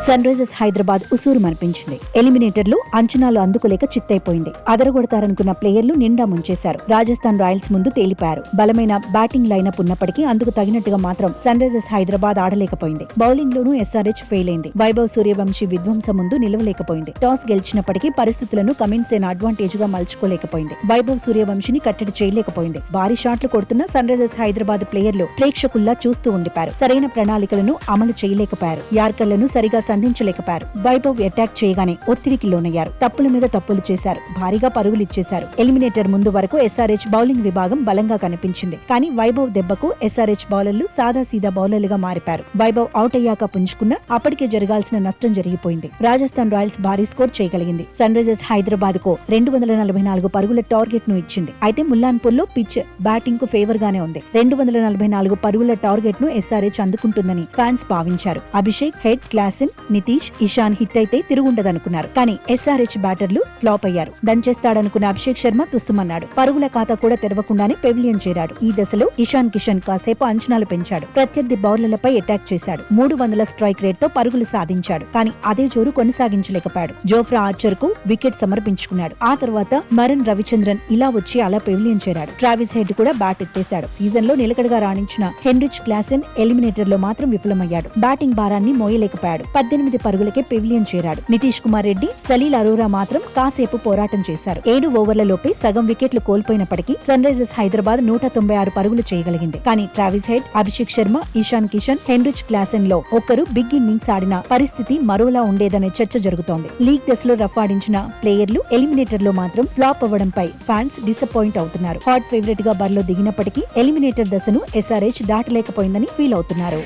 Sun Risers Hyderabad ఉసూరు మనిపించింది. Eliminator లో అంచనాలు అందుకోలేక చిత్తైపోయింది. అదరగొడతారనుకున్న ప్లేయర్లు నిండా ముంచేశారు. రాజస్థాన్ రాయల్స్ ముందు తేలిపారు. బలమైన బ్యాటింగ్ లైనప్ ఉన్నప్పటికీ అందుకు తగినట్టుగా మాత్రం సన్ రైజర్స్ హైదరాబాద్ ఆడలేకపోయింది. బౌలింగ్ లోనూ ఎస్ఆర్హెచ్ ఫెయిల్ అయింది. వైభవ్ సూర్యవంశీ విధ్వంసం ముందు నిలవలేకపోయింది. టాస్ గెలిచినప్పటికీ పరిస్థితులను కమిన్స్ సేన అడ్వాంటేజ్ గా మలుచుకోలేకపోయింది. వైభవ్ సూర్యవంశీని కట్టడి చేయలేకపోయింది. భారీ షాట్లు కొడుతున్న సన్ రైజర్స్ హైదరాబాద్ ప్లేయర్లు ప్రేక్షకుల్లా చూస్తూ ఉండిపారు. సరైన ప్రణాళికలను అమలు చేయలేకపోయారు. యార్కర్లను సరిగా సంధించలేకపోయారు. వైభవ్ అటాక్ చేయగానే ఒత్తిడికి లోనయ్యారు. తప్పుల మీద తప్పులు చేశారు. భారీగా పరుగులిచ్చేశారు. ఎలిమినేటర్ ముందు వరకు ఎస్ఆర్హెచ్ బౌలింగ్ విభాగం బలంగా కనిపించింది. కానీ వైభవ్ దెబ్బకు ఎస్ఆర్హెచ్ బౌలర్లు సాదాసీదా బౌలర్లుగా మారిపారు. వైభవ్ అవుట్ అయ్యాక పుంజుకున్నా అప్పటికే జరగాల్సిన నష్టం జరిగిపోయింది. రాజస్థాన్ రాయల్స్ భారీ స్కోర్ చేయగలిగింది. సన్ రైజర్స్ హైదరాబాద్ కు 244 పరుగుల టార్గెట్ ను ఇచ్చింది. అయితే ముల్లాన్పూర్ లో పిచ్ బ్యాటింగ్ కు ఫేవర్ గానే ఉంది. 244 పరుగుల టార్గెట్ ను ఎస్ఆర్హెచ్ అందుకుంటుందని ఫ్యాన్స్ భావించారు. Abhishek, head, Klaasen, Nitish, Ishan hit అయితే తిరుగుండదనుకున్నారు. కానీ ఎస్ఆర్హెచ్ బ్యాటర్లు ఫ్లాప్ అయ్యారు. దంచేస్తాడనుకున్న అభిషేక్ శర్మ తుస్సుమన్నాడు. పరుగుల ఖాతా కూడా తెరవకుండానే పెవిలియన్ చేరాడు. ఈ దశలో ఇషాన్ కిషన్ కాసేపు అంచనాలు పెంచాడు. ప్రత్యర్థి బౌలర్లపై అటాక్ చేశాడు. 300 స్ట్రైక్ రేట్ తో పరుగులు సాధించాడు. కానీ అదే జోరు కొనసాగించలేకపోయాడు. జోఫ్రా ఆర్చర్ కు వికెట్ సమర్పించుకున్నాడు. ఆ తర్వాత మరన్ రవిచంద్రన్ ఇలా వచ్చి అలా పెవిలియన్ చేరాడు. ట్రావిస్ హెడ్ కూడా బ్యాట్ ఎత్తేశాడు. సీజన్ లో నిలకడగా రాణించిన హెన్రిచ్ క్లాసెన్ ఎలిమినేటర్ లో మాత్రం విఫలమయ్యాడు. బ్యాటింగ్ భారాన్ని మోయలేకపోయాడు. 18 పరుగులకే పెవిలియన్ చేరాడు. నితీష్ కుమార్ రెడ్డి, సలీల్ అరోరా మాత్రం కాసేపు పోరాటం చేశారు. 7 ఓవర్లలోపే సగం వికెట్లు కోల్పోయినప్పటికీ సన్ రైజర్స్ హైదరాబాద్ 196 పరుగులు చేయగలిగింది. కానీ Travis head, Abhishek Sharma, Ishan Kishan, Heinrich Klaasen లో ఒక్కరు బిగ్ ఇన్నింగ్స్ ఆడిన పరిస్థితి మరోలా ఉండేదనే చర్చ జరుగుతోంది. లీగ్ దశలో రఫ్ ఆడించిన ప్లేయర్లు ఎలిమినేటర్ లో మాత్రం ఫ్లాప్ అవ్వడంపై ఫ్యాన్స్ డిసప్పాయింట్ అవుతున్నారు. హాట్ ఫేవరెట్ గా బరిలో దిగినప్పటికీ ఎలిమినేటర్ దశను ఎస్ఆర్హెచ్ దాటలేకపోయిందని ఫీల్ అవుతున్నారు.